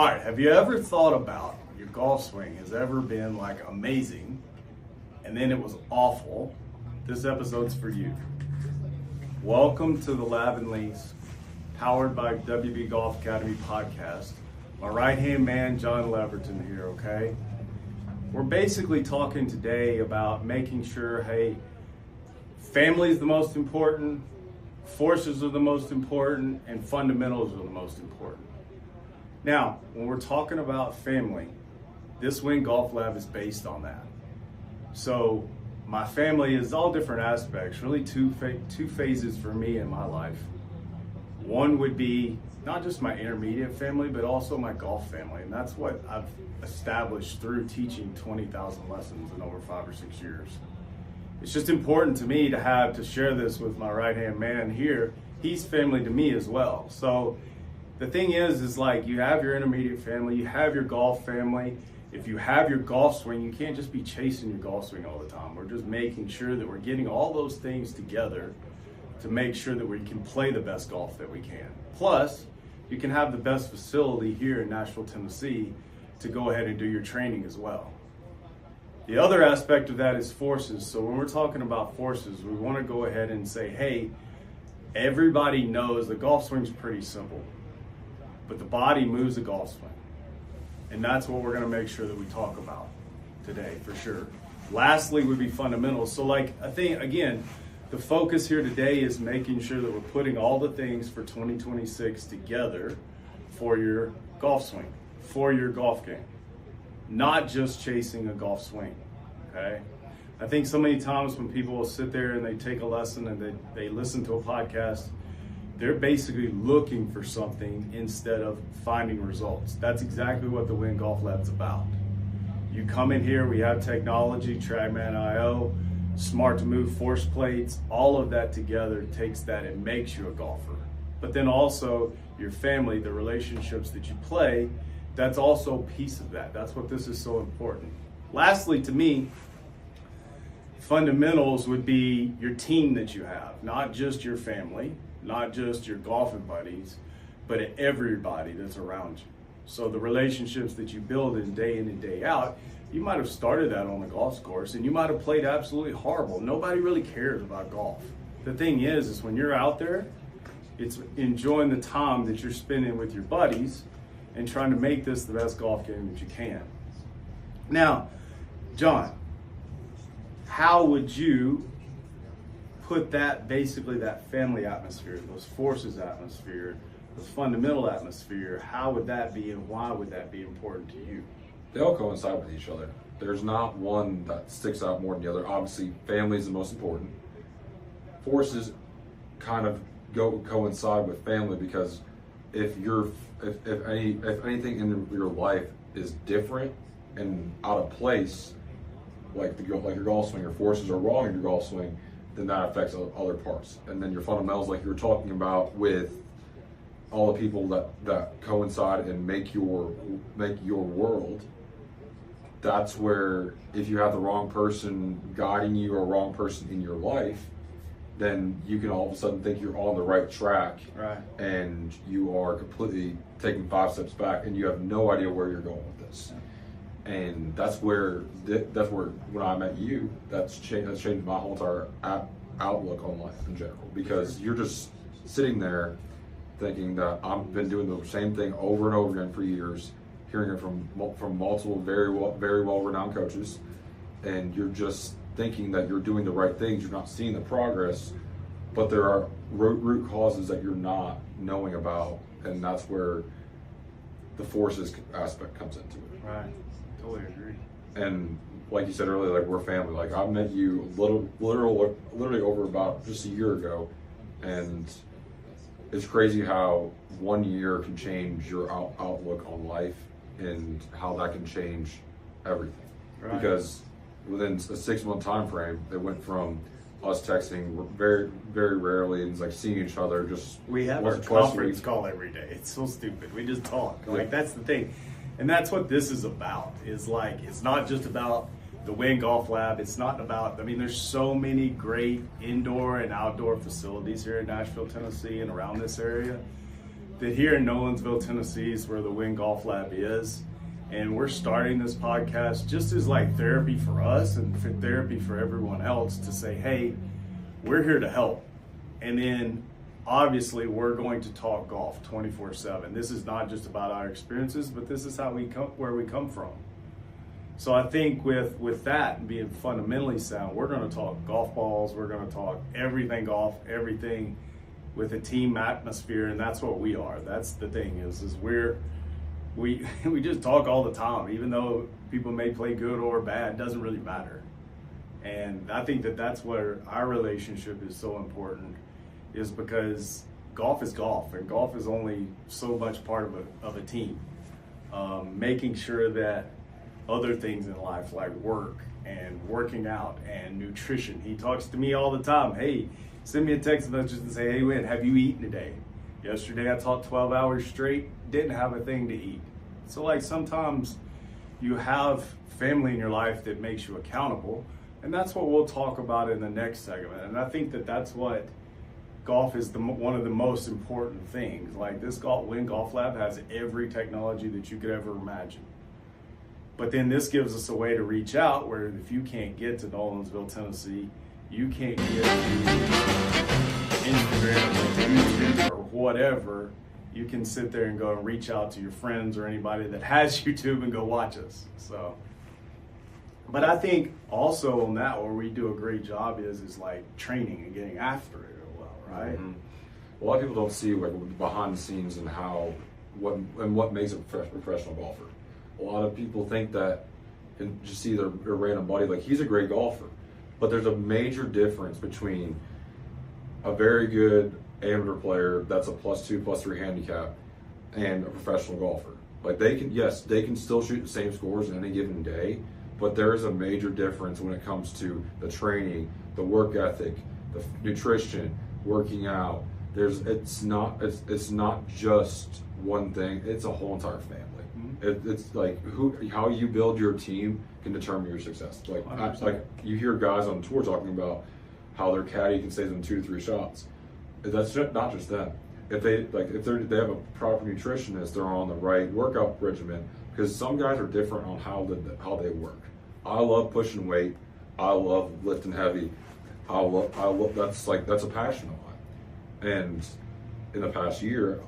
All right, have you ever thought about your golf swing has ever been like amazing and then it was awful? This episode's for you. Welcome to the Lab and Lease, powered by WB Golf Academy podcast. My right-hand man, John Leverton here, okay? We're basically talking today about making sure, hey, family is the most important, forces are the most important, and fundamentals are the most important. Now, when we're talking about family, this Win Golf Lab is based on that. So my family is all different aspects, really two phases for me in my life. One would be not just my intermediate family, but also my golf family. And that's what I've established through teaching 20,000 lessons in over 5 or 6 years. It's just important to me to share this with my right-hand man here. He's family to me as well. So the thing is like you have your intermediate family, you have your golf family. If you have your golf swing, you can't just be chasing your golf swing all the time. We're just making sure that we're getting all those things together to make sure that we can play the best golf that we can. Plus, you can have the best facility here in Nashville, Tennessee to go ahead and do your training as well. The other aspect of that is forces. So when we're talking about forces, we want to go ahead and say, hey, everybody knows the golf swing's pretty simple, but the body moves the golf swing. And that's what we're going to make sure that we talk about today for sure. Lastly would be fundamentals. So I think, again, the focus here today is making sure that we're putting all the things for 2026 together for your golf swing, for your golf game, not just chasing a golf swing, okay? I think so many times when people will sit there and they take a lesson and they listen to a podcast, they're basically looking for something instead of finding results. That's exactly what the Win Golf Lab's about. You come in here, we have technology, TrackMan.io, smart to move force plates, all of that together takes that and makes you a golfer. But then also your family, the relationships that you play, that's also a piece of that. That's what this is so important. Lastly, to me, fundamentals would be your team that you have, not just your family, not just your golfing buddies, but everybody that's around you. So the relationships that you build in and day out, you might have started that on the golf course and you might have played absolutely horrible. Nobody really cares about golf. The thing is when you're out there, it's enjoying the time that you're spending with your buddies and trying to make this the best golf game that you can. Now, John, how would you put that, basically that family atmosphere, those forces atmosphere, the fundamental atmosphere, how would that be and why would that be important to you? They all coincide with each other. There's not one that sticks out more than the other. Obviously, family is the most important. Forces kind of coincide with family because if anything in your life is different and out of place, like your golf swing, your forces are wrong in your golf swing, then that affects other parts. And then your fundamentals, like you were talking about with all the people that coincide and make your world, that's where if you have the wrong person guiding you or wrong person in your life, then you can all of a sudden think you're on the right track, right? And you are completely taking 5 steps back and you have no idea where you're going with this. And that's where when I met you, that's changed my whole entire outlook on life in general, because you're just sitting there thinking that I've been doing the same thing over and over again for years, hearing it from multiple very well renowned coaches, and you're just thinking that you're doing the right things, you're not seeing the progress, but there are root causes that you're not knowing about, and that's where the forces aspect comes into it. Right. Totally agree. And like you said earlier, like we're family. Like I met you literally over about just a year ago, and it's crazy how 1 year can change your outlook on life and how that can change everything. Right. Because within a 6-month time frame, it went from us texting very, very rarely and like seeing each other just we have our conference call every day. It's so stupid. We just talk. Like that's the thing. And that's what this is about, is like, it's not just about the Win Golf Lab. It's not about, I mean, there's so many great indoor and outdoor facilities here in Nashville, Tennessee and around this area. that here in Nolensville, Tennessee is where the Win Golf Lab is. And we're starting this podcast just as like therapy for us and for therapy for everyone else to say, hey, we're here to help. And then obviously we're going to talk golf 24/7. This is not just about our experiences, but this is how where we come from. So I think with that being fundamentally sound, we're going to talk golf balls. We're going to talk everything golf, everything with a team atmosphere. And that's what we are. That's the thing is we just talk all the time, even though people may play good or bad, it doesn't really matter. And I think that's where our relationship is so important, is because golf is golf, and golf is only so much part of a team. Making sure that other things in life like work and working out and nutrition. He talks to me all the time. Hey, send me a text message and say, hey, Win, have you eaten today? Yesterday I taught 12 hours straight, didn't have a thing to eat. So like sometimes you have family in your life that makes you accountable, and that's what we'll talk about in the next segment. And I think that's what golf is one of the most important things. Like this Win Golf Lab has every technology that you could ever imagine. But then this gives us a way to reach out where if you can't get to Nolensville, Tennessee, you can't get to Instagram or YouTube or whatever, you can sit there and go and reach out to your friends or anybody that has YouTube and go watch us. So, but I think also on that where we do a great job is like training and getting after it well, right? Mm-hmm. A lot of people don't see like behind the scenes and what makes a professional golfer. A lot of people think that and just see their random buddy, like he's a great golfer. But there's a major difference between a very good amateur player that's a +2, +3 handicap and a professional golfer. Like they can still shoot the same scores in any given day, but there is a major difference when it comes to the training, the work ethic, the nutrition, working out. It's not just one thing, it's a whole entire family. It's like how you build your team can determine your success. Like you hear guys on tour talking about how their caddy can save them 2 to 3 shots. That's not just them. If they have a proper nutritionist, they're on the right workout regimen. Because some guys are different on how they work. I love pushing weight. I love lifting heavy. I love that's a passion of mine. And in the past year,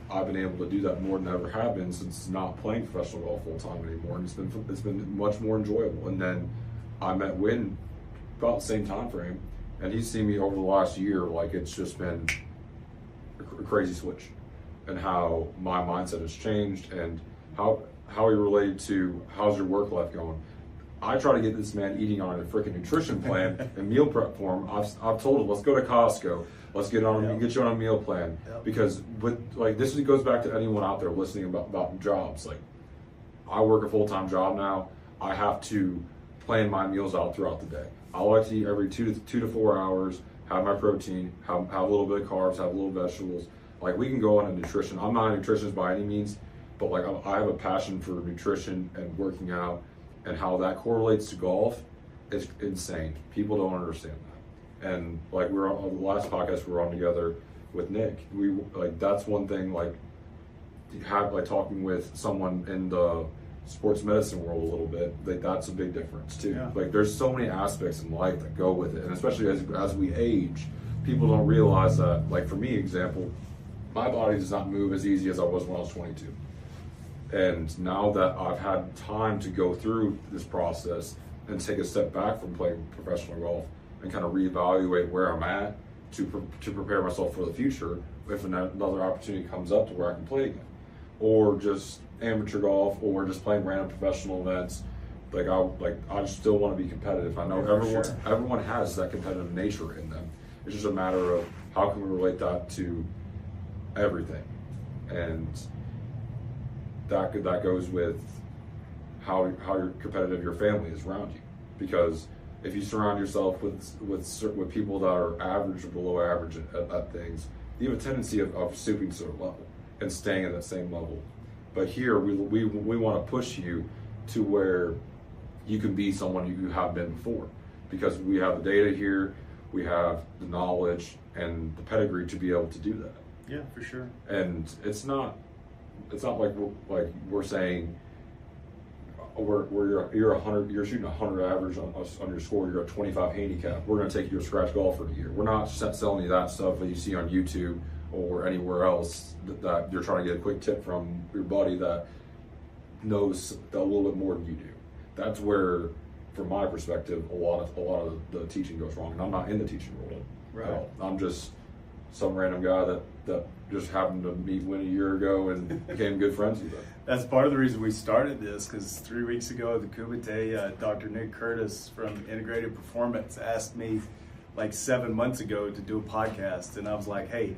I've been able to do that more than I ever have been since not playing professional golf full time anymore, and it's been much more enjoyable. And then I met Win about the same time frame, and he's seen me over the last year. Like it's just been a crazy switch, and how my mindset has changed, and how he related to how's your work life going. I try to get this man eating on a freaking nutrition plan and meal prep form. I've told him, let's go to Costco. Let's get you on a meal plan. Yep. Because this goes back to anyone out there listening about jobs. Like I work a full-time job now. I have to plan my meals out throughout the day. I like to eat every 2 to 4 hours, have my protein, have a little bit of carbs, have a little vegetables. Like we can go on a nutrition. I'm not a nutritionist by any means, but like I have a passion for nutrition and working out, and how that correlates to golf is insane. People don't understand that. And like we were on the last podcast we were on together with Nick. We that's one thing talking with someone in the sports medicine world a little bit. That's a big difference too. Yeah. Like there's so many aspects in life that go with it, and especially as we age, people don't realize that. Like for me, example, my body does not move as easy as I was when I was 22. And now that I've had time to go through this process and take a step back from playing professional golf and kind of reevaluate where I'm at to prepare myself for the future if another opportunity comes up to where I can play again, or just amateur golf, or just playing random professional events. I just still want to be competitive. I know everyone has that competitive nature in them. It's just a matter of how can we relate that to everything, and that goes with how competitive your family is around you. Because if you surround yourself with people that are average or below average at things, you have a tendency of stooping to a level and staying at that same level. But here we want to push you to where you can be someone you have been before, because we have the data here, we have the knowledge and the pedigree to be able to do that. Yeah, for sure. And it's not like we're saying you're 100, you're shooting 100 average on your score, you're a 25 handicap. We're going to take you a scratch golfer a year. We're not selling you that stuff that you see on YouTube or anywhere else that you're trying to get a quick tip from your buddy that knows a little bit more than you do. That's where, from my perspective, a lot of the teaching goes wrong. And I'm not in the teaching world at all. I'm just some random guy that just happened to meet Win a year ago and became good friends with him. That's part of the reason we started this, because 3 weeks ago at the Kumite, Dr. Nick Curtis from Integrated Performance asked me like 7 months ago to do a podcast, and I was like, hey,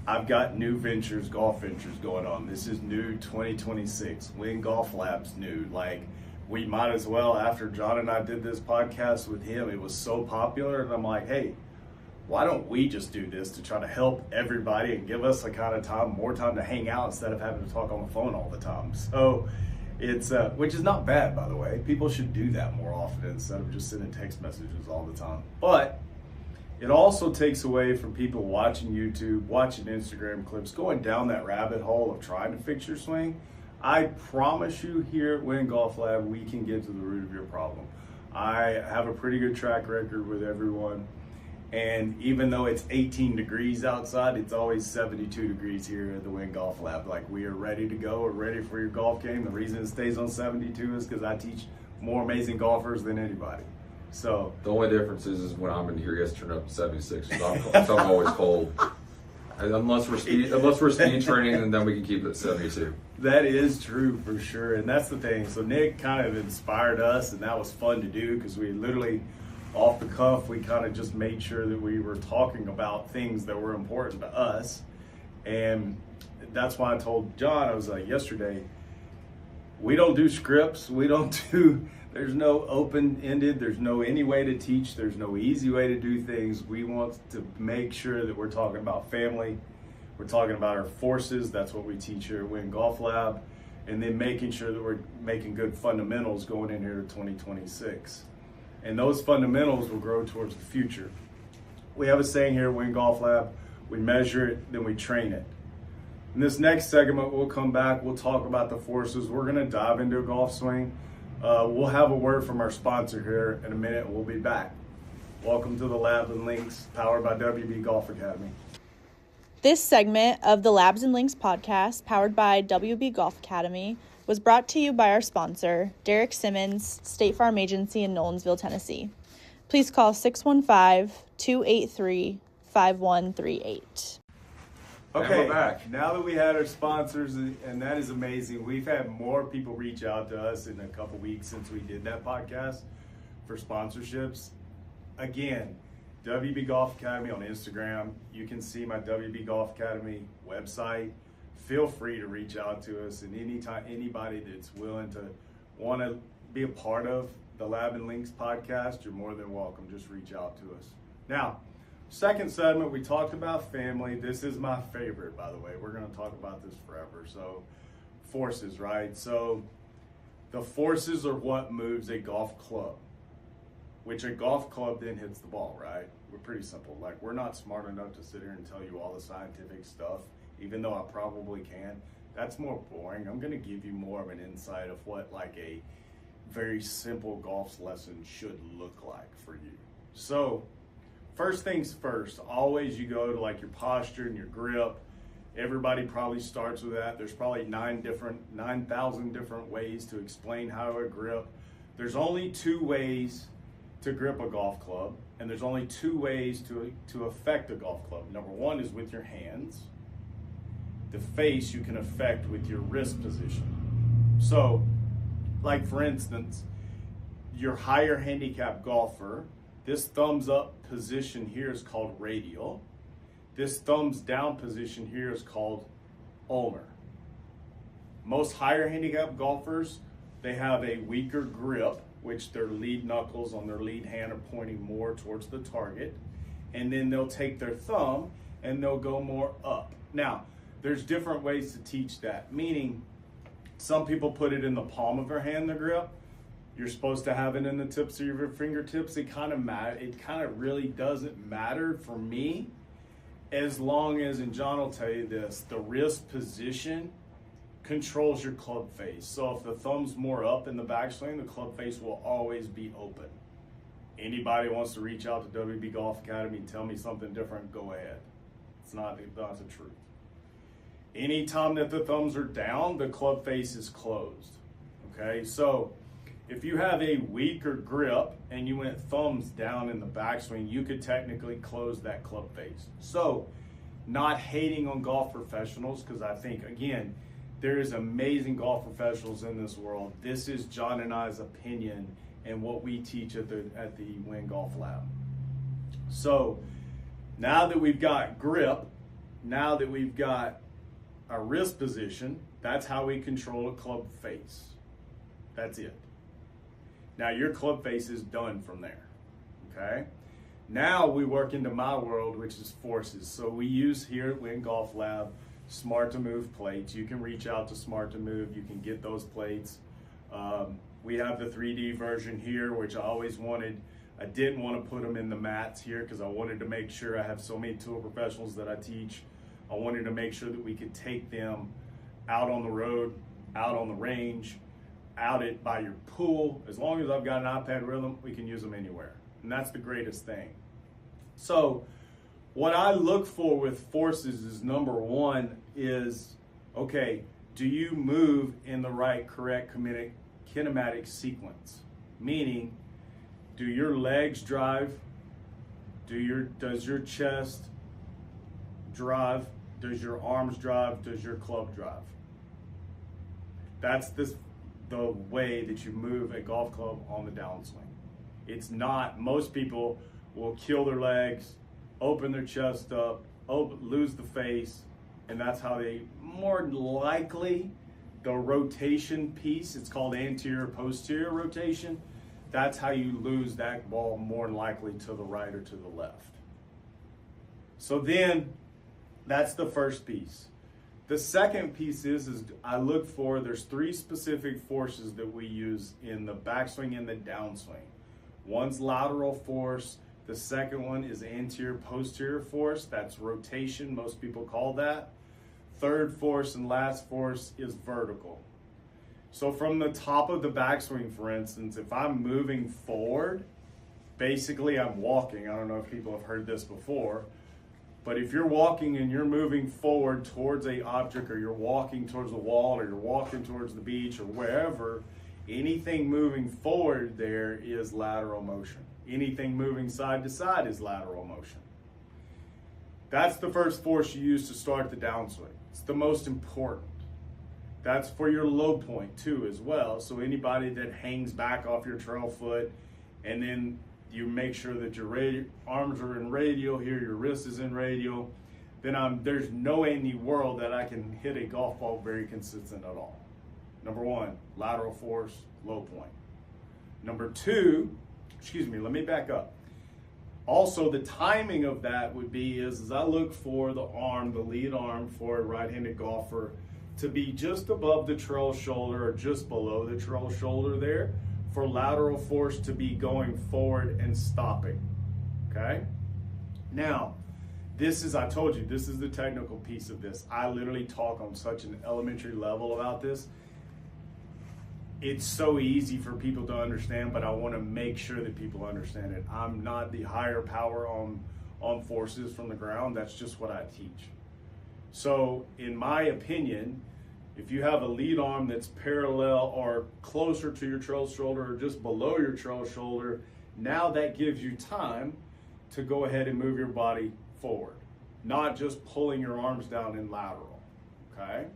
I've got new ventures, golf ventures going on. This is new 2026. Win Golf Lab's new. Like, we might as well, after John and I did this podcast with him, it was so popular, and I'm like, hey, why don't we just do this to try to help everybody and give us more time to hang out instead of having to talk on the phone all the time. So it's, which is not bad, by the way. People should do that more often instead of just sending text messages all the time. But it also takes away from people watching YouTube, watching Instagram clips, going down that rabbit hole of trying to fix your swing. I promise you here at Win Golf Lab, we can get to the root of your problem. I have a pretty good track record with everyone. And even though it's 18 degrees outside, it's always 72 degrees here at the Win Golf Lab. Like, we are ready to go. We're ready for your golf game. The reason it stays on 72 is because I teach more amazing golfers than anybody. So the only difference is when I'm in here, it gets turned up to 76. So I'm always cold. Unless we're speed training, and then we can keep it at 72. That is true for sure. And that's the thing. So Nick kind of inspired us, and that was fun to do because we literally, off the cuff, we kind of just made sure that we were talking about things that were important to us. And that's why I told John, I was like, yesterday, we don't do scripts. There's no open-ended, there's no any way to teach, there's no easy way to do things. We want to make sure that we're talking about family. We're talking about our forces. That's what we teach here at Win Golf Lab. And then making sure that we're making good fundamentals going in here to 2026. And those fundamentals will grow towards the future. We have a saying here at Win Golf Lab, we measure it, then we train it. In this next segment, we'll come back, we'll talk about the forces. We're gonna dive into a golf swing. We'll have a word from our sponsor here in a minute, and we'll be back. Welcome to the Labs and Links, powered by WB Golf Academy. This segment of the Labs and Links podcast, powered by WB Golf Academy, was brought to you by our sponsor, Derek Simmons, State Farm Agency in Nolensville, Tennessee. Please call 615-283-5138. Okay, we're back. Now that we had our sponsors, and that is amazing, we've had more people reach out to us in a couple weeks since we did that podcast for sponsorships. Again, WB Golf Academy on Instagram. You can see my WB Golf Academy website. Feel free to reach out to us, and anytime anybody that's willing to want to be a part of the Lab and Links podcast, you're more than welcome. Just reach out to us. Now, second segment, we talked about family. This is my favorite, by the way. We're going to talk about this forever. So, forces, right? So, the forces are what moves a golf club, which a golf club then hits the ball, right? We're pretty simple. Like, we're not smart enough to sit here and tell you all the scientific stuff, even though I probably can. That's more boring. I'm going to give you more of an insight of what like a very simple golf lesson should look like for you. So, first things first, always you go to like your posture and your grip. Everybody probably starts with that. There's probably 9,000 different ways to explain how to grip. There's only 2 ways to grip a golf club, and there's only 2 ways to affect a golf club. Number 1 is with your hands. The face you can affect with your wrist position. So, like for instance, your higher handicap golfer, this thumbs up position here is called radial. This thumbs down position here is called ulnar. Most higher handicap golfers, they have a weaker grip, which their lead knuckles on their lead hand are pointing more towards the target. And then they'll take their thumb and they'll go more up. Now, there's different ways to teach that, meaning some people put it in the palm of their hand, the grip. You're supposed to have it in the tips of your fingertips. It kind of really doesn't matter for me. as long as, and John will tell you this, the wrist position controls your club face. So if the thumb's more up in the backswing, the club face will always be open. Anybody wants to reach out to WB Golf Academy and tell me something different, go ahead. It's not the truth. Anytime that the thumbs are down, the club face is closed. Okay, so if you have a weaker grip and you went thumbs down in the backswing, you could technically close that club face. So, not hating on golf professionals, because I think, again, there is amazing golf professionals in this world. This is John and I's opinion and what we teach at the Win Golf Lab. So, now that we've got grip, now that we've got our wrist position, that's how we control a club face. That's it. Now your club face is done from there, okay? Now we work into my world, which is forces. So we use here at Win Golf Lab Smart to Move plates. You can reach out to Smart to Move. You can get those plates. We have the 3D version here, which I always wanted. I didn't want to put them in the mats here because I wanted to make sure, I have so many tool professionals that I teach. I wanted to make sure that we could take them out on the road, out on the range, out by your pool. As long as I've got an iPad rhythm, we can use them anywhere. And that's the greatest thing. So what I look for with forces is, number one is, okay, do you move in the right, correct kinematic sequence? Meaning, do your legs drive? Does your chest drive? Does your arms drive? Does your club drive? That's the way that you move a golf club on the downswing. It's not, most people will kill their legs, open their chest up, lose the face, and that's how they, more likely, the rotation piece, it's called anterior posterior rotation, that's how you lose that ball more than likely to the right or to the left. So then, that's the first piece. The second piece is I look for, there's three specific forces that we use in the backswing and the downswing. One's lateral force. The second one is anterior posterior force. That's rotation, most people call that. Third force and last force is vertical. So from the top of the backswing, for instance, if I'm moving forward, basically I'm walking. I don't know if people have heard this before. But if you're walking and you're moving forward towards a object, or you're walking towards the wall, or you're walking towards the beach, or wherever, anything moving forward there is lateral motion. Anything moving side to side is lateral motion. That's the first force you use to start the downswing. It's the most important. That's for your low point too as well. So anybody that hangs back off your trail foot and then you make sure that your arms are in radial here, your wrist is in radial, then there's no way in the world that I can hit a golf ball very consistent at all. Number one, lateral force, low point. Number two, let me back up. Also, the timing of that would be is I look for the arm, the lead arm for a right-handed golfer to be just above the trail shoulder or just below the trail shoulder there, for lateral force to be going forward and stopping, okay? Now, I told you, this is the technical piece of this. I literally talk on such an elementary level about this. It's so easy for people to understand, but I want to make sure that people understand it. I'm not the higher power on forces from the ground. That's just what I teach. So, in my opinion, if you have a lead arm that's parallel or closer to your trail shoulder or just below your trail shoulder, now that gives you time to go ahead and move your body forward, not just pulling your arms down in lateral, okay?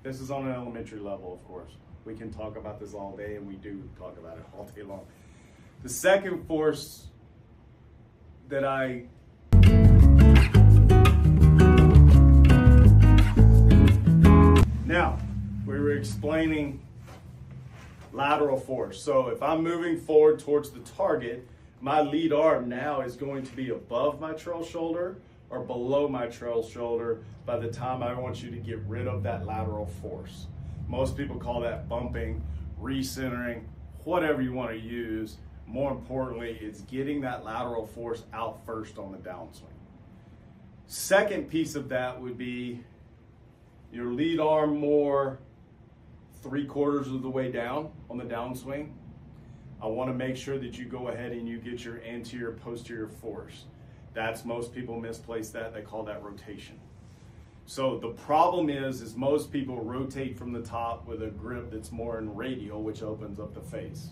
This is on an elementary level, of course. We can talk about this all day, and we do talk about it all day long. The second force that Now, we were explaining lateral force. So if I'm moving forward towards the target, my lead arm now is going to be above my trail shoulder or below my trail shoulder by the time I want you to get rid of that lateral force. Most people call that bumping, recentering, whatever you want to use. More importantly, it's getting that lateral force out first on the downswing. Second piece of that would be your lead arm more 3/4 of the way down on the downswing. I want to make sure that you go ahead and you get your anterior posterior force. That's most people misplace that. They call that rotation. So the problem is most people rotate from the top with a grip that's more in radial, which opens up the face.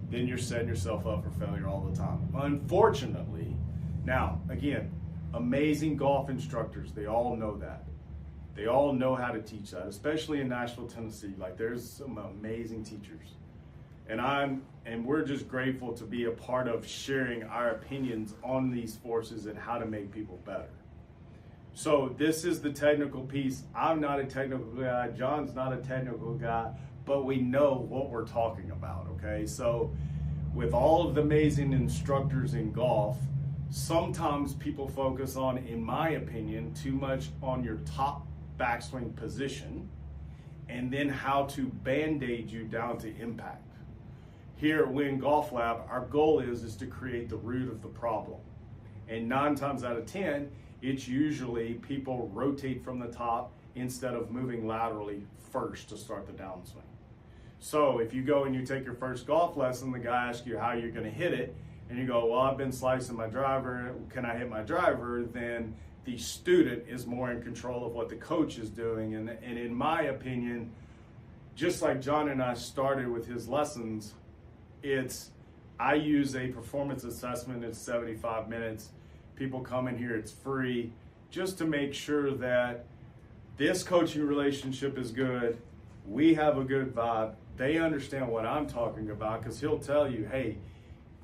Then you're setting yourself up for failure all the time. Unfortunately, now again, amazing golf instructors, they all know that. They all know how to teach that, especially in Nashville, Tennessee. Like, there's some amazing teachers. And we're just grateful to be a part of sharing our opinions on these forces and how to make people better. So this is the technical piece. I'm not a technical guy. John's not a technical guy, but we know what we're talking about, okay? So with all of the amazing instructors in golf, sometimes people focus on, in my opinion, too much on your top backswing position and then how to band-aid you down to impact. Here at Win Golf Lab, our goal is to create the root of the problem. And 9 times out of 10, it's usually people rotate from the top instead of moving laterally first to start the downswing. So if you go and you take your first golf lesson, the guy asks you how you're going to hit it, and you go, well, I've been slicing my driver, can I hit my driver? Then the student is more in control of what the coach is doing. And in my opinion, just like John and I started with his lessons, I use a performance assessment. It's 75 minutes. People come in here, it's free, just to make sure that this coaching relationship is good. We have a good vibe. They understand what I'm talking about, because he'll tell you, hey,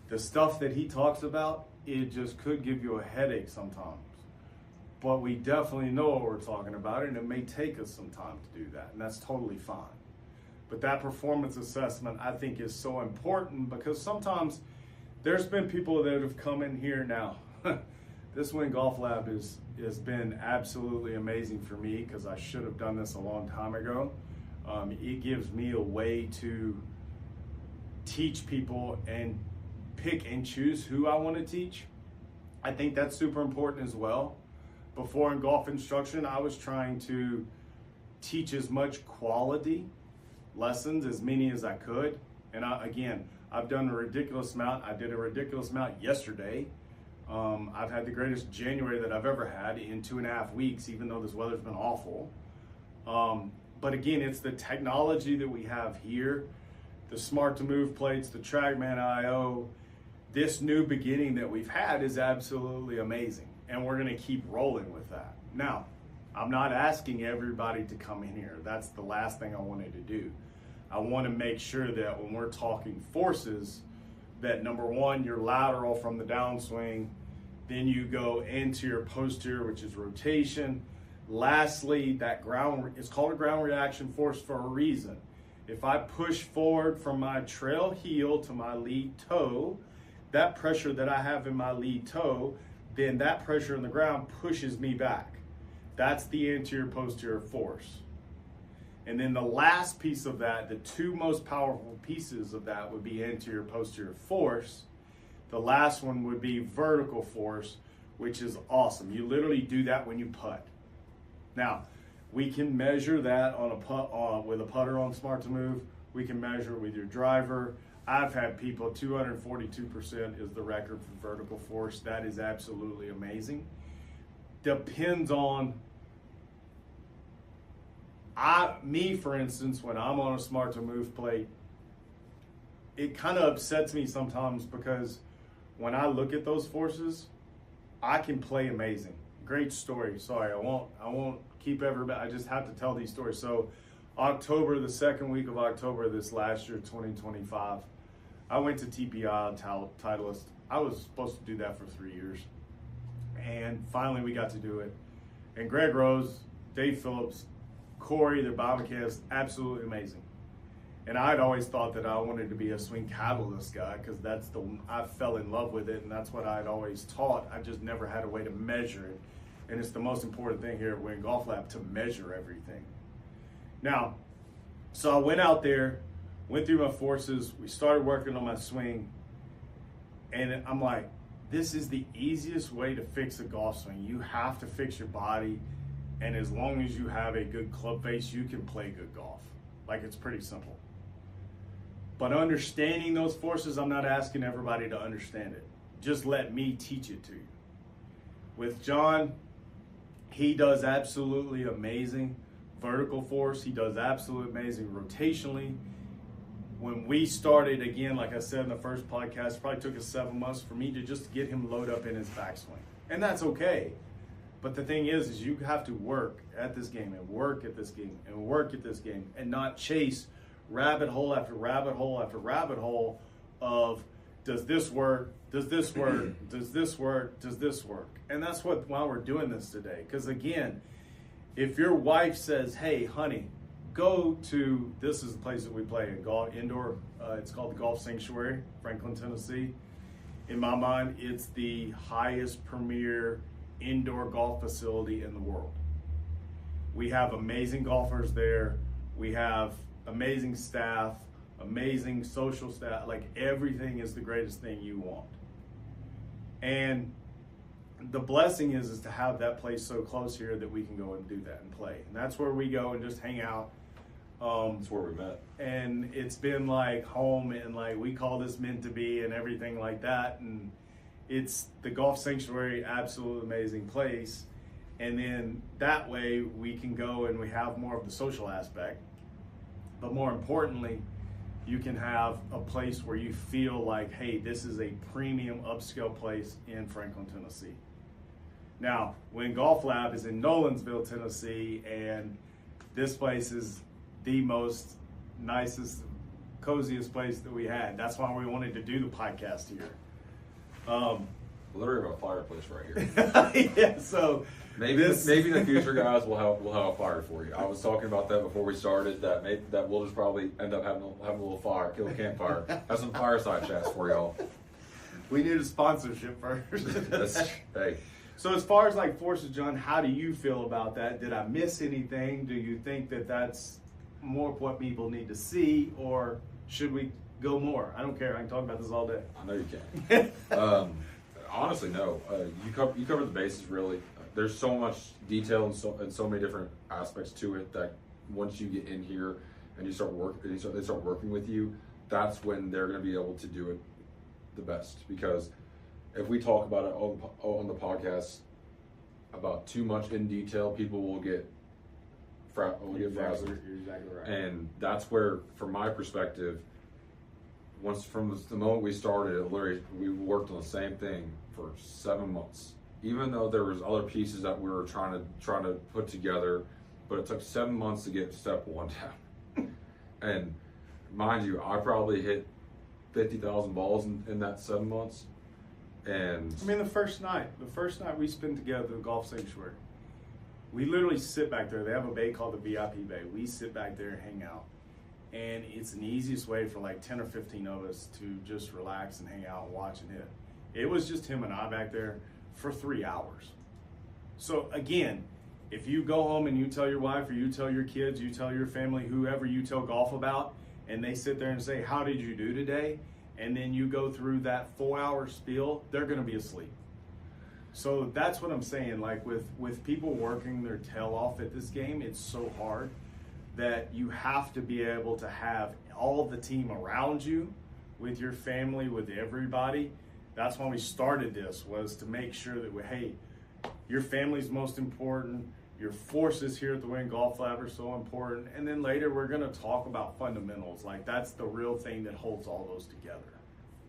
the stuff that he talks about, it just could give you a headache sometimes. But we definitely know what we're talking about, and it may take us some time to do that, and that's totally fine. But that performance assessment, I think, is so important, because sometimes there's been people that have come in here now. This Win Golf Lab has been absolutely amazing for me, because I should have done this a long time ago. It gives me a way to teach people and pick and choose who I want to teach. I think that's super important as well. Before in golf instruction, I was trying to teach as much quality lessons, as many as I could. And I've done a ridiculous amount. I did a ridiculous amount yesterday. I've had the greatest January that I've ever had in 2.5 weeks, even though this weather's been awful. But again, it's the technology that we have here, the Smart to Move plates, the TrackMan IO. This new beginning that we've had is absolutely amazing, and we're going to keep rolling with that. Now, I'm not asking everybody to come in here. That's the last thing I wanted to do. I want to make sure that when we're talking forces, that number one, you're lateral from the downswing, then you go anterior posterior, which is rotation. Lastly, that ground, it's called a ground reaction force for a reason. If I push forward from my trail heel to my lead toe, that pressure that I have in my lead toe, then that pressure in the ground pushes me back. That's the anterior posterior force. And then the last piece of that, the two most powerful pieces of that, would be anterior posterior force. The last one would be vertical force, which is awesome. You literally do that when you putt. Now, we can measure that on with a putter on Smart to Move. We can measure it with your driver. I've had people, 242% is the record for vertical force. That is absolutely amazing. Depends on me, for instance, when I'm on a Smart to Move plate, it kind of upsets me sometimes, because when I look at those forces, I can play amazing. Great story. Sorry, I won't keep everybody. I just have to tell these stories. So October, the second week of October this last year, 2025, I went to TPI Titleist. I was supposed to do that for 3 years. And finally we got to do it. And Greg Rose, Dave Phillips, Corey, the biomechanist, absolutely amazing. And I'd always thought that I wanted to be a swing catalyst guy, because I fell in love with it, and that's what I'd always taught. I just never had a way to measure it. And it's the most important thing here at Win Golf Lab, to measure everything. Now, so I went out there, went through my forces, we started working on my swing, and I'm like, this is the easiest way to fix a golf swing. You have to fix your body, and as long as you have a good club face, you can play good golf. Like, it's pretty simple. But understanding those forces, I'm not asking everybody to understand it. Just let me teach it to you. With John, he does absolutely amazing vertical force. He does absolutely amazing rotationally. When we started, again, like I said in the first podcast, it probably took us 7 months for me to just get him load up in his backswing. And that's okay. But the thing is you have to work at this game and work at this game and work at this game and not chase rabbit hole after rabbit hole after rabbit hole of, does this work? Does this work? Does this work? Does this work? And that's why we're doing this today. Because again, if your wife says, hey, honey, go to, this is the place that we play in golf, indoor, it's called the Golf Sanctuary, Franklin, Tennessee. In my mind, it's the highest premier indoor golf facility in the world. We have amazing golfers there. We have amazing staff, amazing social staff. Like, everything is the greatest thing you want. And the blessing is to have that place so close here that we can go and do that and play. And that's where we go and just hang out. That's where we met. And it's been like home, and like we call this meant to be and everything like that. And it's the Golf Sanctuary, absolute amazing place. And then that way we can go and we have more of the social aspect. But more importantly, you can have a place where you feel like, hey, this is a premium upscale place in Franklin, Tennessee. Now, when Golf Lab is in Nolensville, Tennessee, and this place is the most nicest, coziest place that we had. That's why we wanted to do the podcast here. Literally a fireplace right here. Yeah, so maybe in the future, guys, we'll have a fire for you. I was talking about that before we started. That we'll just probably end up having a little fire, kill a campfire, have some fireside chats for y'all. We need a sponsorship first. Hey. So as far as like forces, John, how do you feel about that? Did I miss anything? Do you think that that's more of what people need to see, or should we go more? I don't care. I can talk about this all day. I know you can. Honestly, no. You cover the bases really. There's so much detail and so many different aspects to it that once you get in here and they start working with you, that's when they're going to be able to do it the best. Because if we talk about it on the podcast about too much in detail, people will get frazzled. You're exactly right. And that's where, from my perspective, from the moment we started, literally, we worked on the same thing for 7 months. Even though there was other pieces that we were trying to put together, but it took 7 months to get step one down. And mind you, I probably hit 50,000 balls in that 7 months. And I mean, the first night we spent together at the Golf Sanctuary, we literally sit back there. They have a bay called the VIP Bay. We sit back there and hang out. And it's an easiest way for like 10 or 15 of us to just relax and hang out and watch and hit. It was just him and I back there for 3 hours. So again, if you go home and you tell your wife or you tell your kids, you tell your family, whoever you tell golf about, and they sit there and say, how did you do today? And then you go through that 4-hour spiel, they're going to be asleep. So that's what I'm saying. Like with people working their tail off at this game, it's so hard that you have to be able to have all of the team around you, with your family, with everybody. That's why we started this, was to make sure that hey, your family's most important. Your forces here at the Wynn Golf Lab are so important. And then later we're going to talk about fundamentals. Like, that's the real thing that holds all those together.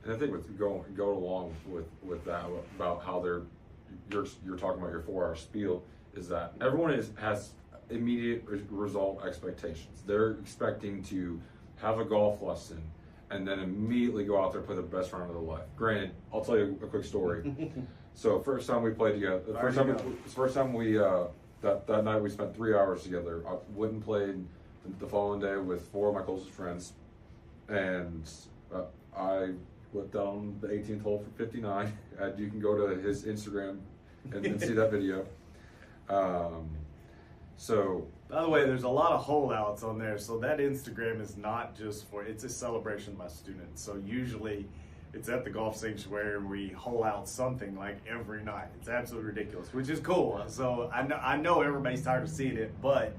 And I think with go along with that about how you're talking about your 4-hour spiel, is that everyone has immediate result expectations. They're expecting to have a golf lesson and then immediately go out there and play the best round of their life. Granted, I'll tell you a quick story. So first time we played together, that night we spent 3 hours together. I went and played the following day with 4 of my closest friends, and I went down the 18th hole for 59. And you can go to his Instagram and see that video. So, by the way, there's a lot of holdouts on there, so that Instagram is not just it's a celebration of my students. So usually it's at the golf sanctuary. We hole out something like every night. It's absolutely ridiculous, which is cool. So I know everybody's tired of seeing it, but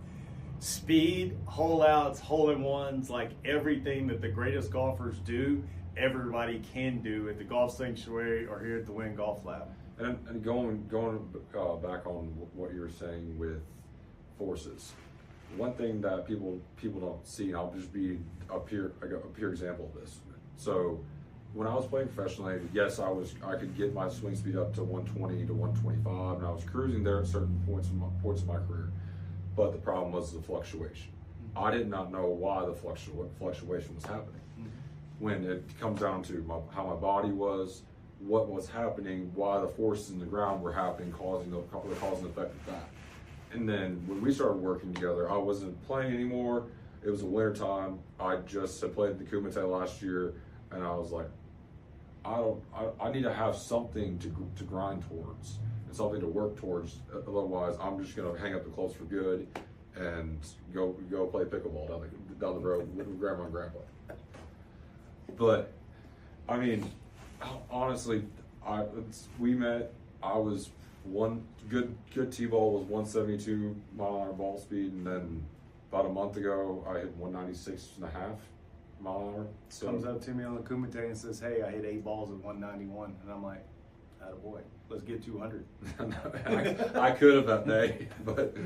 speed, hole outs, hole in ones, like everything that the greatest golfers do, everybody can do at the golf sanctuary or here at the Wynn Golf Lab. And going back on what you were saying with forces, one thing that people don't see, and I'll just be a pure example of this. So when I was playing professionally, yes, I could get my swing speed up to 120 to 125, and I was cruising there at certain points in my career. But the problem was the fluctuation. I did not know why the fluctuation was happening. When it comes down to how my body was, what was happening, why the forces in the ground were happening, causing the effect of that. And then when we started working together, I wasn't playing anymore. It was a winter time. I just had played the Kumite last year, and I was like, I need to have something to grind towards and something to work towards. Otherwise, I'm just gonna hang up the clothes for good and go play pickleball down the road with grandma and grandpa. But I mean, honestly, we met. I was one good T-ball was 172 mile-an-hour ball speed, and then about a month ago I hit 196.5 mile-an-hour. So Comes up to me on the Kumite and says, "Hey, I hit 8 balls at 191," and I'm like, "Attaboy, let's get 200." I could have that day, but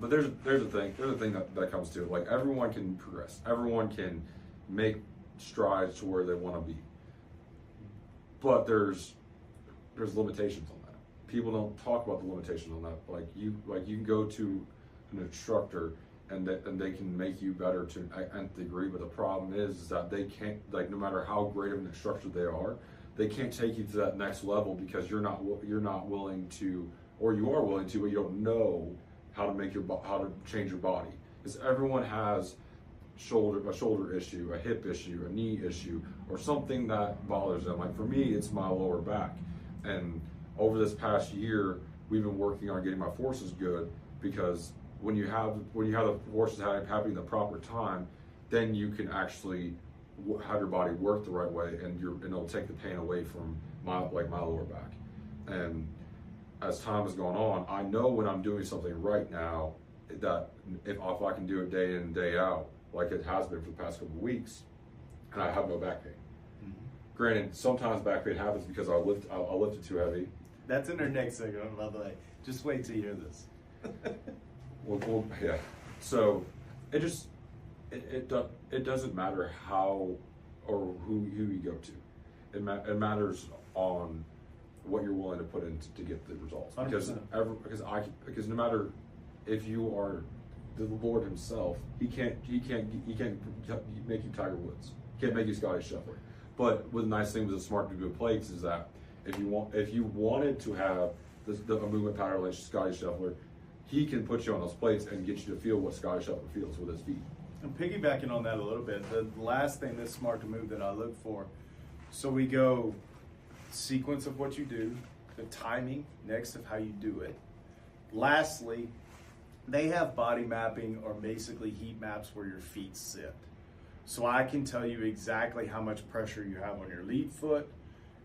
there's a thing that comes to it. Like, everyone can progress, everyone can make strides to where they want to be, but there's limitations on that. People don't talk about the limitations on that. Like you can go to an instructor and they can make you better to an nth degree, but the problem is that they can't, like, no matter how great of an instructor they are, they can't take you to that next level because you're not willing to, or you are willing to, but you don't know how to change your body. Because everyone has a shoulder issue, a hip issue, a knee issue, or something that bothers them. Like, for me, it's my lower back. And over this past year, we've been working on getting my forces good, because when you have the forces happening at the proper time, then you can actually have your body work the right way, and it'll take the pain away from my lower back. And as time has gone on, I know when I'm doing something right now, that if I can do it day in and day out, like it has been for the past couple of weeks, and I have no back pain. Mm-hmm. Granted, sometimes back pain happens because I lifted too heavy. That's in our next segment, by the way. Just wait till you hear this. Well, yeah. So it doesn't matter how or who you go to. It matters on what you're willing to put in to get the results. Because no matter if you are the Lord Himself, He can't make you Tiger Woods. He can't make you Scotty Scheffler. But the nice thing with the Smart to Good plates is that if you wanted to have a movement pattern like Scotty Scheffler, he can put you on those plates and get you to feel what Scotty Scheffler feels with his feet. And piggybacking on that a little bit, the last thing that's Smart to Move that I look for, so we go sequence of what you do, the timing next of how you do it. Lastly, they have body mapping, or basically heat maps where your feet sit. So I can tell you exactly how much pressure you have on your lead foot,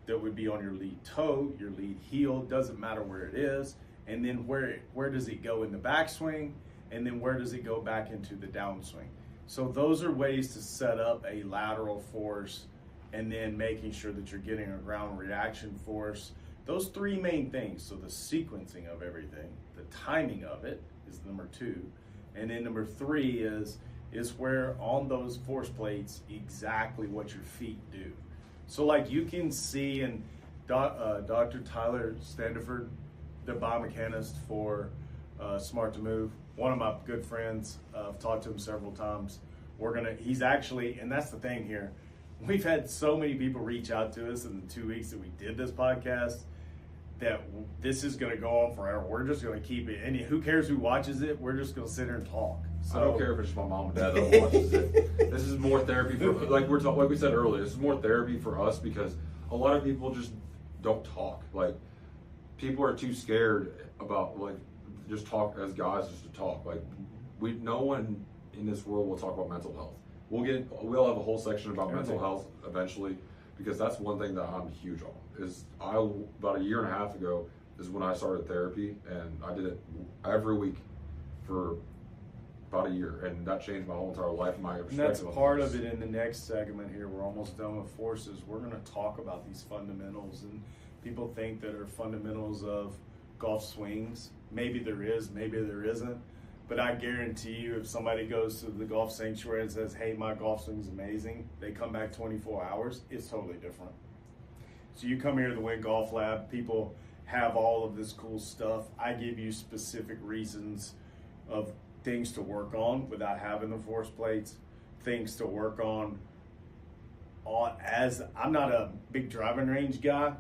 that would be on your lead toe, your lead heel, doesn't matter where it is, and then where does it go in the backswing, and then where does it go back into the downswing. So those are ways to set up a lateral force, and then making sure that you're getting a ground reaction force. Those three main things. So the sequencing of everything, the timing of it is number 2, and then number 3 is where on those force plates exactly what your feet do. So like you can see, and Dr. Tyler Standiford, the biomechanist for Smart to Move, one of my good friends, I've talked to him several times. He's actually, and that's the thing here, we've had so many people reach out to us in the 2 weeks that we did this podcast, that this is going to go on forever. We're just going to keep it, and who cares who watches it? We're just going to sit here and talk. So, I don't care if it's my mom and dad that watches it. This is more therapy for, like we said earlier, this is more therapy for us, because a lot of people just don't talk. Like, people are too scared about, like, just talk as guys, just to talk. Like, no one in this world will talk about mental health. We'll have a whole section about mental health eventually, because that's one thing that I'm huge on. About a year and a half ago is when I started therapy, and I did it every week for about a year, and that changed my whole entire life and my perspective. And that's part of it in the next segment here. We're almost done with forces. We're going to talk about these fundamentals, and people think that are fundamentals of golf swings. Maybe there is, maybe there isn't. But I guarantee you, if somebody goes to the golf sanctuary and says, hey, my golf swing's amazing, they come back 24 hours, it's totally different. So you come here to the Win Golf Lab, people have all of this cool stuff. I give you specific reasons of things to work on without having the force plates, things to work on. As I'm not a big driving range guy,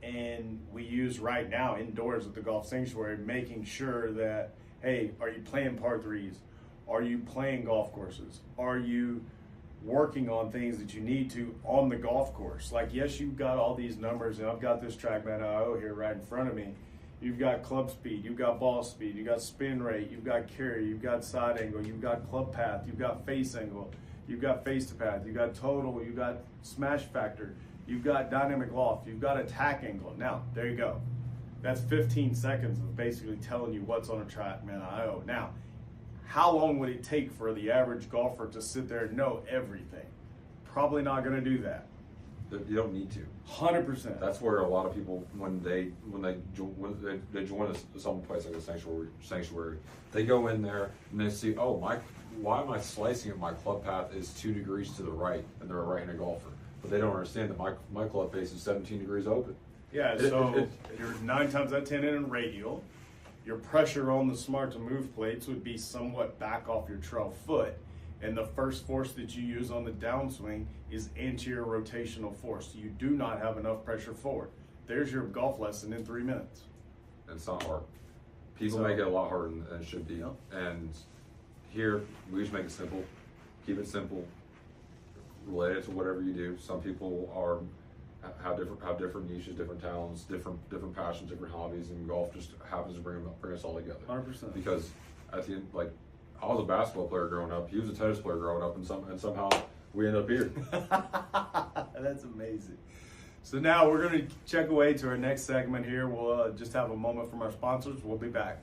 and we use right now indoors at the golf sanctuary, making sure that, hey, are you playing par threes? Are you playing golf courses? Are you working on things that you need to on the golf course? Like, yes, you've got all these numbers, and I've got this TrackMan.io here right in front of me. You've got club speed, you've got ball speed, you've got spin rate, you've got carry, you've got side angle, you've got club path, you've got face angle, you've got face to path, you've got total, you've got smash factor, you've got dynamic loft, you've got attack angle. Now, there you go. That's 15 seconds of basically telling you what's on a TrackMan.io. Now, how long would it take for the average golfer to sit there and know everything? Probably not going to do that. You don't need to. 100%. That's where a lot of people, when they join some place like a sanctuary, they go in there and they see, oh, why am I slicing it? My club path is 2 degrees to the right, and they're a right-handed golfer. But they don't understand that my club face is 17 degrees open. Yeah, so you're 9 times out of 10 in radial. Your pressure on the smart to move plates would be somewhat back off your trail foot. And the first force that you use on the downswing is anterior rotational force. You do not have enough pressure forward. There's your golf lesson in 3 minutes. It's not hard. People make it a lot harder than it should be. Yeah. And here, we just make it simple. Keep it simple. Relate it to whatever you do. Some people have different niches, different talents, different passions, different hobbies, and golf just happens to bring us all together. 100%. Because at the end, like, I was a basketball player growing up. He was a tennis player growing up, and somehow we end up here. That's amazing. So now we're going to check away to our next segment here. We'll just have a moment from our sponsors. We'll be back.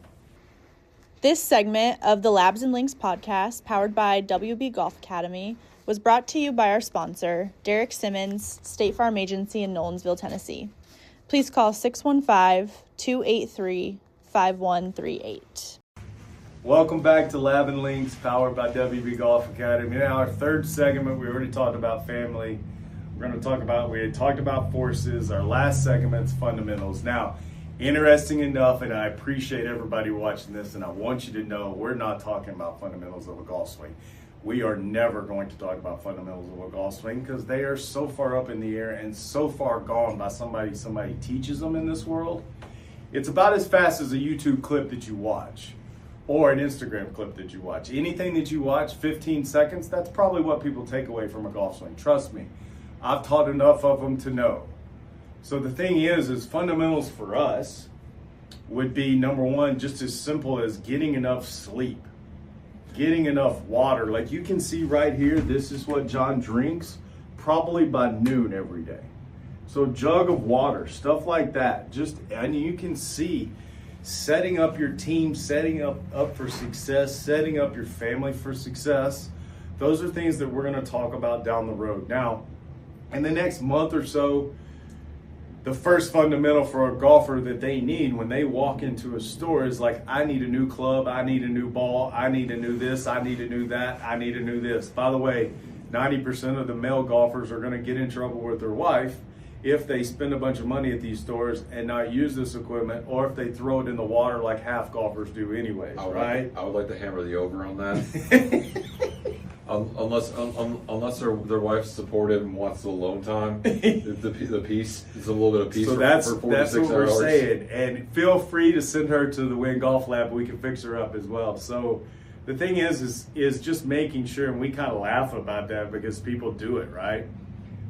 This segment of the Labs and Links podcast, powered by WB Golf Academy, was brought to you by our sponsor, Derek Simmons, State Farm Agency in Nolensville, Tennessee. Please call 615-283-5138. Welcome back to Lab and Links, powered by WB Golf Academy. Now, our third segment, we already talked about family. We had talked about forces. Our last segment's fundamentals. Now, interesting enough, and I appreciate everybody watching this, and I want you to know we're not talking about fundamentals of a golf swing. We are never going to talk about fundamentals of a golf swing because they are so far up in the air and so far gone by somebody teaches them in this world. It's about as fast as a YouTube clip that you watch or an Instagram clip that you watch. Anything that you watch, 15 seconds, that's probably what people take away from a golf swing. Trust me, I've taught enough of them to know. So the thing is fundamentals for us would be, number one, just as simple as getting enough sleep. Getting enough water. Like you can see right here, this is what John drinks probably by noon every day. So jug of water, stuff like that. And you can see setting up your team, setting up for success, setting up your family for success. Those are things that we're going to talk about down the road. Now, in the next month or so, the first fundamental for a golfer that they need when they walk into a store is like, I need a new club, I need a new ball, I need a new this, I need a new that, I need a new this. By the way, 90% of the male golfers are going to get in trouble with their wife if they spend a bunch of money at these stores and not use this equipment, or if they throw it in the water like half golfers do anyways, right? I would like to hammer the over on that. Unless their wife's supportive and wants the alone time, the peace, it's a little bit of peace. So that's for what we're saying. And feel free to send her to the Win Golf Lab. We can fix her up as well. So the thing is just making sure, and we kind of laugh about that because people do it, right?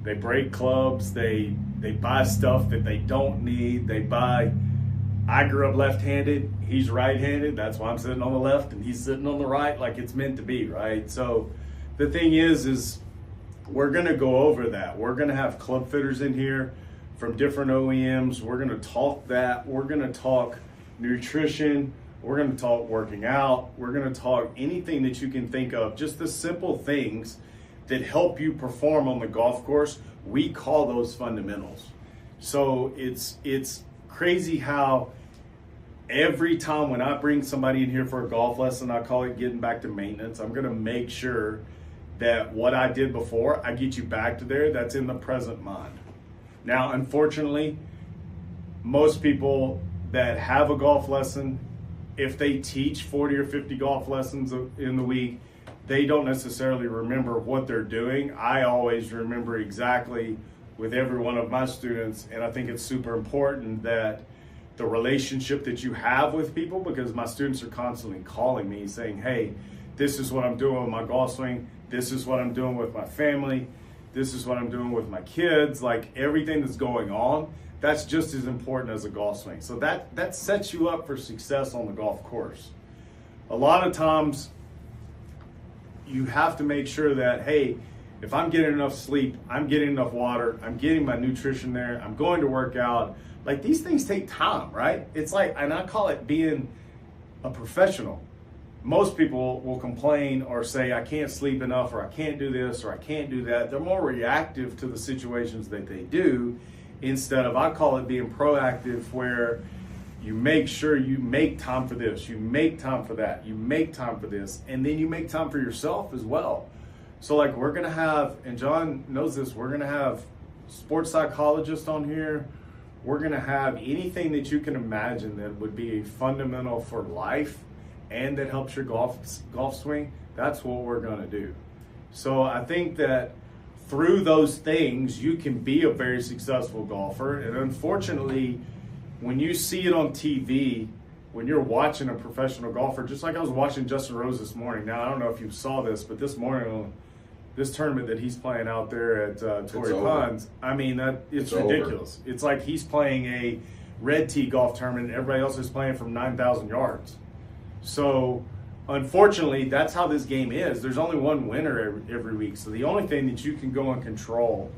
They break clubs. They buy stuff that they don't need. I grew up left-handed. He's right-handed. That's why I'm sitting on the left and he's sitting on the right, like it's meant to be, right? So the thing is we're going to go over that. We're going to have club fitters in here from different OEMs. We're going to talk that. We're going to talk nutrition. We're going to talk working out. We're going to talk anything that you can think of, just the simple things that help you perform on the golf course. We call those fundamentals. So it's crazy how every time when I bring somebody in here for a golf lesson, I call it getting back to maintenance. I'm going to make sure that what I did before, I get you back to there. That's in the present mind. Now, unfortunately, most people that have a golf lesson, if they teach 40 or 50 golf lessons in the week, they don't necessarily remember what they're doing. I always remember exactly with every one of my students, and I think it's super important that the relationship that you have with people, because my students are constantly calling me saying, hey, this is what I'm doing with my golf swing, this is what I'm doing with my family, this is what I'm doing with my kids, like everything that's going on, that's just as important as a golf swing. So that sets you up for success on the golf course. A lot of times you have to make sure that, hey, if I'm getting enough sleep, I'm getting enough water, I'm getting my nutrition there, I'm going to work out. Like, these things take time, right? It's like, and I call it being a professional. Most people will complain or say, I can't sleep enough, or I can't do this, or I can't do that. They're more reactive to the situations that they do, instead of, I call it being proactive, where you make sure you make time for this, you make time for that, you make time for this, and then you make time for yourself as well. So like, we're gonna have, and John knows this, we're gonna have sports psychologists on here. We're gonna have anything that you can imagine that would be a fundamental for life and that helps your golf swing. That's what we're gonna do. So I think that through those things, you can be a very successful golfer. And unfortunately, when you see it on TV, when you're watching a professional golfer, just like I was watching Justin Rose this morning. Now, I don't know if you saw this, but this morning, this tournament that he's playing out there at Torrey Pines, I mean, it's ridiculous. Over. It's like he's playing a red tee golf tournament and everybody else is playing from 9,000 yards. So, unfortunately, that's how this game is. There's only one winner every week. So the only thing that you can go and control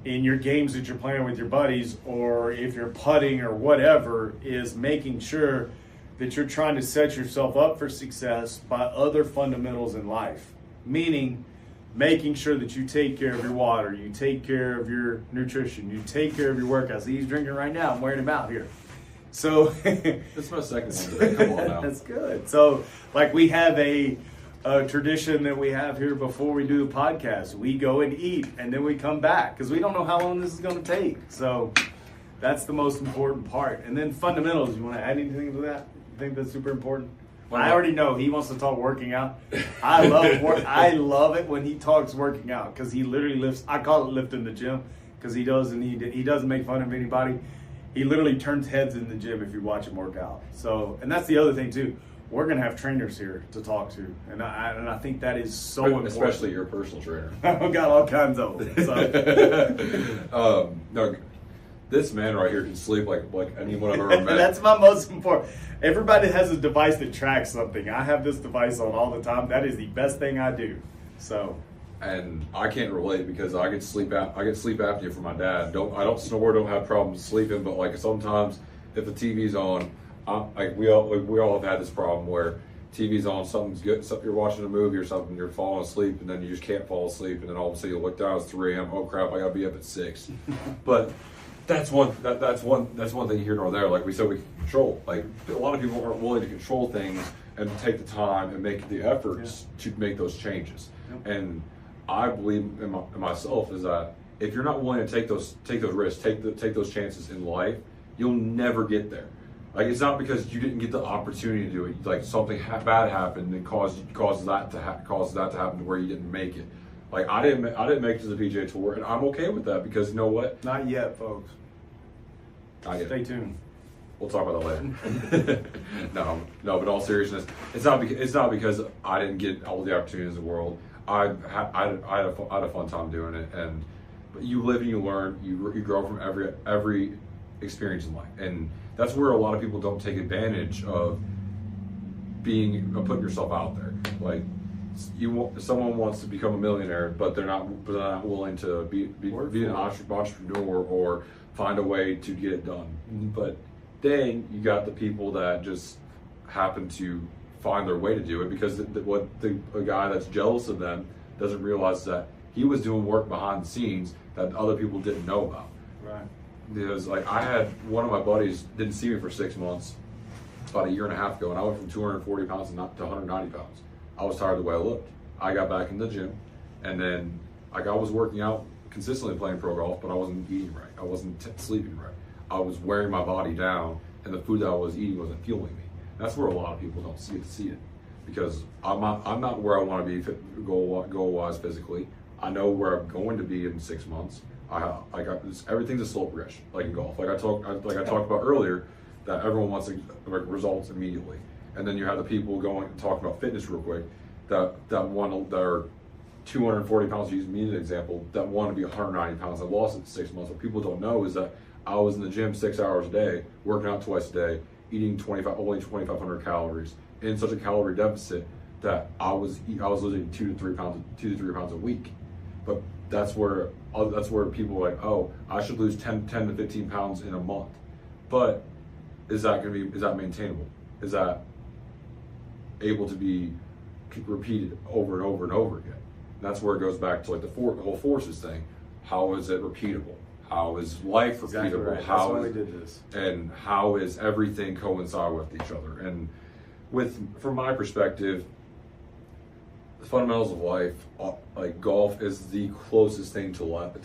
in your games that you're playing with your buddies, or if you're putting or whatever, is making sure that you're trying to set yourself up for success by other fundamentals in life. Meaning, making sure that you take care of your water, you take care of your nutrition, you take care of your workouts. He's drinking right now. I'm wearing him out here. So that's my second one today. Come on now. That's good. So, like, we have a tradition that we have here before we do the podcast. We go and eat, and then we come back because we don't know how long this is going to take. So that's the most important part. And then fundamentals. You want to add anything to that? You think that's super important? I already know he wants to talk working out. I love it when he talks working out, because he literally lifts. I call it lifting the gym, because he doesn't make fun of anybody. He literally turns heads in the gym if you watch him work out. So, and that's the other thing too. We're gonna have trainers here to talk to, and I think that is so important. Especially your personal trainer. I've got all kinds of them. So. No, this man right here can sleep like anyone I've ever met. That's my most important. Everybody has a device that tracks something. I have this device on all the time. That is the best thing I do. So. And I can't relate because I get sleep apnea from my dad. I don't snore, don't have problems sleeping, but like sometimes if the TV's on, we all have had this problem where TV's on, something's good, you're watching a movie or something, you're falling asleep, and then you just can't fall asleep, and then all of a sudden you look down, it's 3 a.m. Oh crap, I gotta be up at 6. But that's one thing here nor there. Like we said, we can control. Like a lot of people aren't willing to control things and take the time and make the efforts to make those changes. And I believe in myself is that if you're not willing to take those risks, take those chances in life, you'll never get there. Like, it's not because you didn't get the opportunity to do it. Like something bad happened and caused that to happen to where you didn't make it. Like I didn't make it to the PGA Tour, and I'm okay with that because you know what? Not yet, folks. Stay tuned. We'll talk about that later. No. But in all seriousness, it's not because I didn't get all the opportunities in the world. I had a fun time doing it, but you live and you learn, you grow from every experience in life, and that's where a lot of people don't take advantage of putting yourself out there. Like someone wants to become a millionaire, but they're not willing to be an entrepreneur or find a way to get it done. But then you got the people that just happen to find their way to do it, because a guy that's jealous of them doesn't realize that he was doing work behind the scenes that other people didn't know about. Right. Because like I had one of my buddies didn't see me for 6 months about a year and a half ago, and I went from 240 pounds to 190 pounds. I was tired of the way I looked. I got back in the gym, and then I was working out consistently, playing pro golf, but I wasn't eating right. I wasn't sleeping right. I was wearing my body down, and the food that I was eating wasn't fueling me. That's where a lot of people don't see it, because I'm not where I want to be goal wise physically. I know where I'm going to be in 6 months. Everything's a slow progression, like in golf. Like I talked about earlier, that everyone wants results immediately, and then you have the people talking about fitness real quick, that are 240 pounds. To use me as an example, that want to be 190 pounds. I lost it in 6 months. What people don't know is that I was in the gym 6 hours a day, working out twice a day, eating only 2,500 calories, in such a calorie deficit that I was losing 2 to 3 pounds a week. But that's where people are like, oh, I should lose 10 to 15 pounds in a month. But is that maintainable? Is that able to be repeated over and over and over again? And that's where it goes back to like the whole forces thing. How is it repeatable? How is life repeatable? Right. That's why we did this. And how is everything coincide with each other? And from my perspective, the fundamentals of life, like golf, is the closest thing to life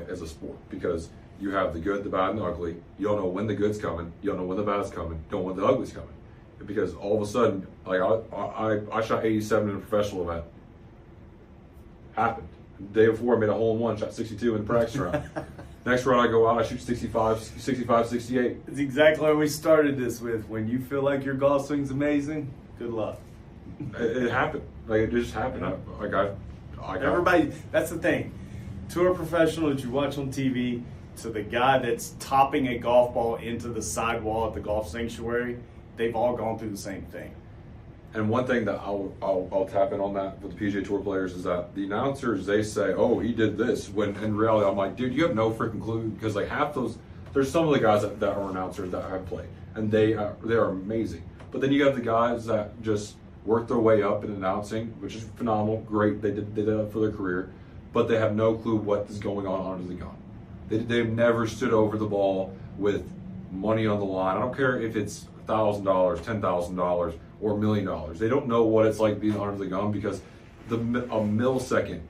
as a sport, because you have the good, the bad, and the ugly. You don't know when the good's coming. You don't know when the bad's coming. You don't know when the ugly's coming. Because all of a sudden, like I shot 87 in a professional event. Happened. The day before, I made a hole-in-one, shot 62 in the practice round. Next round I go out, I shoot 65, 68. It's exactly what we started this with. When you feel like your golf swing's amazing, good luck. It happened. Like, it just happened. Everybody, that's the thing. To a professional that you watch on TV, to the guy that's topping a golf ball into the sidewall at the golf sanctuary, they've all gone through the same thing. And one thing that I'll tap in on that with the PGA Tour players is that the announcers, they say, oh, he did this, when in reality I'm like, dude, you have no freaking clue, because like there's some of the guys that are announcers that have played, and they are amazing. But then you have the guys that just work their way up in announcing, which is phenomenal, great, they did that for their career, but they have no clue what is going on under the gun. They've never stood over the ball with money on the line. I don't care if it's $1,000, $10,000, or $1 million. They don't know what it's like being under the gun, because a millisecond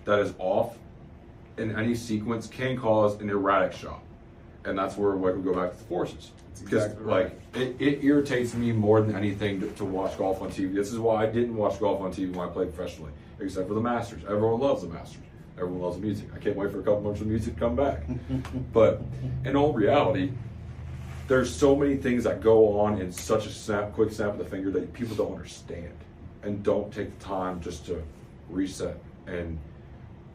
that is off in any sequence can cause an erratic shot. And that's where we go back to the forces. Because exactly right. It irritates me more than anything to watch golf on TV. This is why I didn't watch golf on TV when I played professionally, except for the Masters. Everyone loves the Masters. Everyone loves the music. I can't wait for a couple months of music to come back. But in all reality, there's so many things that go on in such a quick snap of the finger that people don't understand and don't take the time just to reset. And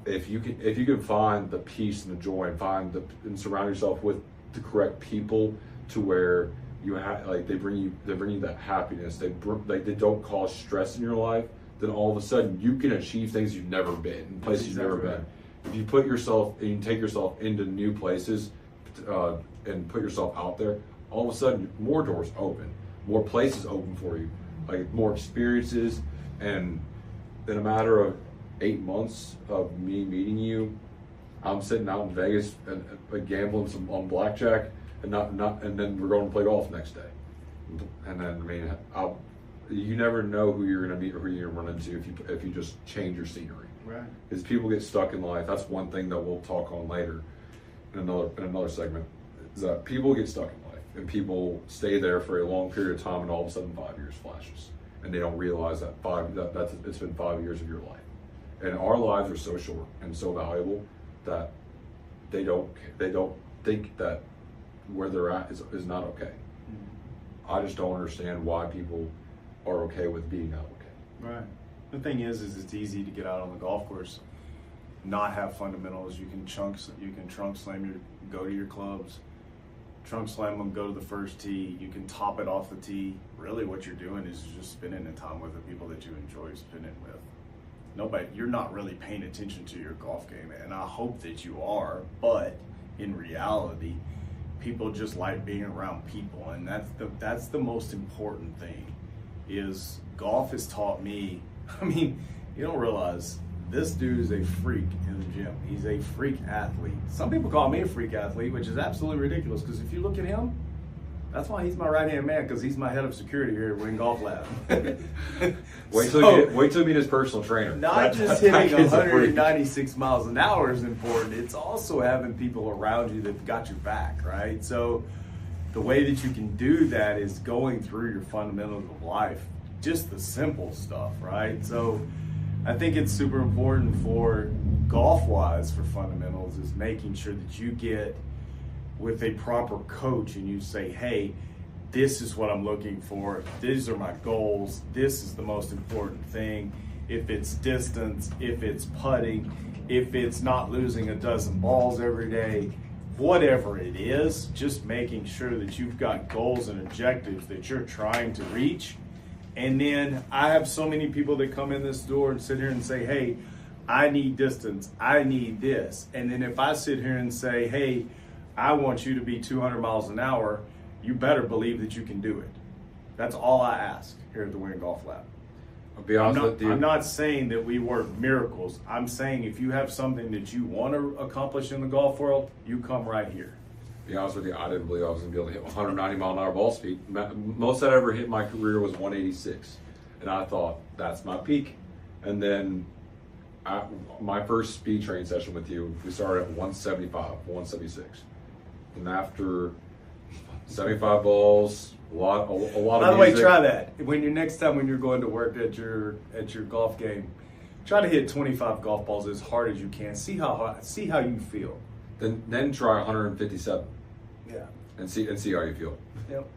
if you can find the peace and the joy, and surround yourself with the correct people, to where you have, like, they bring you that happiness, they don't cause stress in your life, then all of a sudden you can achieve things you've never been, in places you've never been. If you put yourself and you take yourself into new places, and put yourself out there, all of a sudden more doors open, more places open for you, like more experiences. And in a matter of 8 months of me meeting you, I'm sitting out in Vegas and gambling on blackjack, and then we're going to play golf next day. And then you never know who you're going to meet or who you're going to run into if you just change your scenery. Right. Because people get stuck in life. That's one thing that we'll talk on later in another segment. Is that people get stuck in life, and people stay there for a long period of time, and all of a sudden 5 years flashes, and they don't realize that it's been 5 years of your life. And our lives are so short and so valuable that they don't think that where they're at is not okay. I just don't understand why people are okay with being not okay. Right. The thing is it's easy to get out on the golf course, not have fundamentals. You can trunk slam go to your clubs, trunk slam them, go to the first tee. You can top it off the tee. Really what you're doing is just spending the time with the people that you enjoy spending with. You're not really paying attention to your golf game, and I hope that you are, but in reality, people just like being around people, and that's the most important thing. Is golf has taught me, I mean, you don't realize this dude is a freak in the gym. He's a freak athlete. Some people call me a freak athlete, which is absolutely ridiculous, because if you look at him, that's why he's my right-hand man, because he's my head of security here at Wing Golf Lab. Wait till you meet his personal trainer. Not just hitting 196 miles an hour is important. It's also having people around you that got your back, right? So the way that you can do that is going through your fundamentals of life, just the simple stuff, right? So I think it's super important for golf-wise for fundamentals is making sure that you get with a proper coach and you say, hey, this is what I'm looking for. These are my goals. This is the most important thing. If it's distance, if it's putting, if it's not losing a dozen balls every day, whatever it is, just making sure that you've got goals and objectives that you're trying to reach. And then I have so many people that come in this door and sit here and say, hey, I need distance. I need this. And then if I sit here and say, hey, I want you to be 200 miles an hour, you better believe that you can do it. That's all I ask here at the Wing Golf Lab. I'll be honest with you. I'm not saying that we work miracles. I'm saying if you have something that you want to accomplish in the golf world, you come right here. To be honest with you, I didn't believe I was going to be able to hit 190 mile an hour ball speed. Most that I ever hit in my career was 186. And I thought, that's my peak. And then my first speed train session with you, we started at 175, 176. And after 75 balls, a lot of By the way, music. try that. When you're going to work at your golf game, try to hit 25 golf balls as hard as you can. See how you feel. Then try 157. Yeah. And see how you feel. Yep.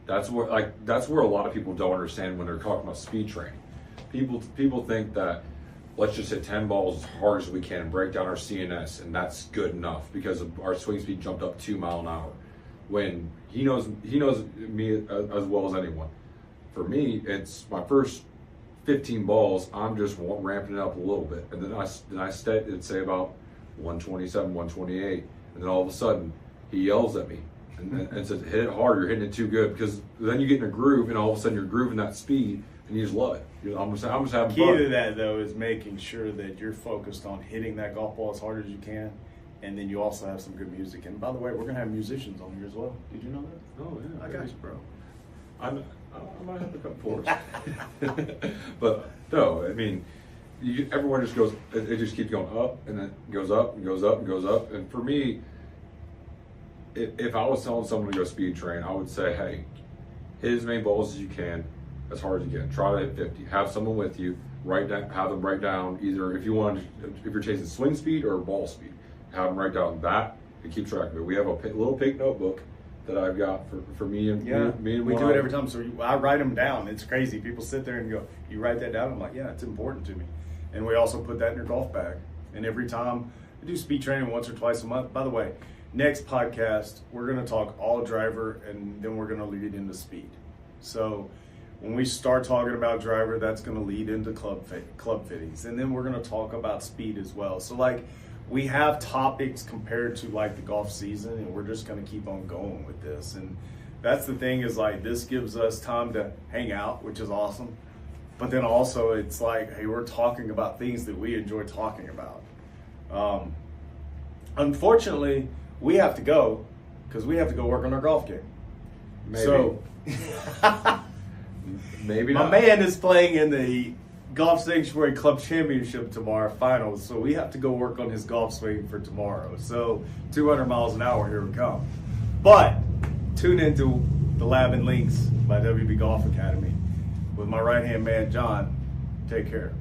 That's where a lot of people don't understand when they're talking about speed training. People think that let's just hit 10 balls as hard as we can and break down our CNS, and that's good enough because our swing speed jumped up 2 miles an hour. When he knows me as well as anyone. For me, it's my first 15 balls. I'm just ramping it up a little bit, and then I say about 127, 128, and then all of a sudden he yells at me and says, "Hit it hard! You're hitting it too good." Because then you get in a groove, and all of a sudden you're grooving that speed, and you just love it. I'm just having Key fun. to that though is making sure that you're focused on hitting that golf ball as hard as you can, and then you also have some good music. And by the way, we're gonna have musicians on here as well. Did you know that? Oh yeah, I got you, bro. I might have to come forward. But no, I mean, everyone just goes. It just keeps going up, and then goes up and goes up and goes up. And for me, if I was telling someone to go speed train, I would say, hey, hit as many balls as you can, as hard as you can. Try to hit 50. Have someone with you. Have them write down either if you're chasing swing speed or ball speed. Have them write down that and keep track of it. We have a little pink notebook that I've got for me and me and we one do it other. every time. So I write them down. It's crazy. People sit there and go, "You write that down?" I'm like, "Yeah, it's important to me." And we also put that in your golf bag. And every time I do speed training once or twice a month. By the way, next podcast we're going to talk all driver, and then we're going to lead into speed. So when we start talking about driver, that's going to lead into club fittings, and then we're going to talk about speed as well. So like, we have topics compared to like the golf season, and we're just going to keep on going with this. And that's the thing is like, this gives us time to hang out, which is awesome. But then also it's like, hey, we're talking about things that we enjoy talking about. Unfortunately, we have to go because we have to go work on our golf game. Maybe. So Maybe my not. man is playing in the Golf Sanctuary Club Championship tomorrow, finals, so we have to go work on his golf swing for tomorrow. So 200 miles an hour, here we come. But tune into the Lab and Links by WB Golf Academy with my right-hand man, John. Take care.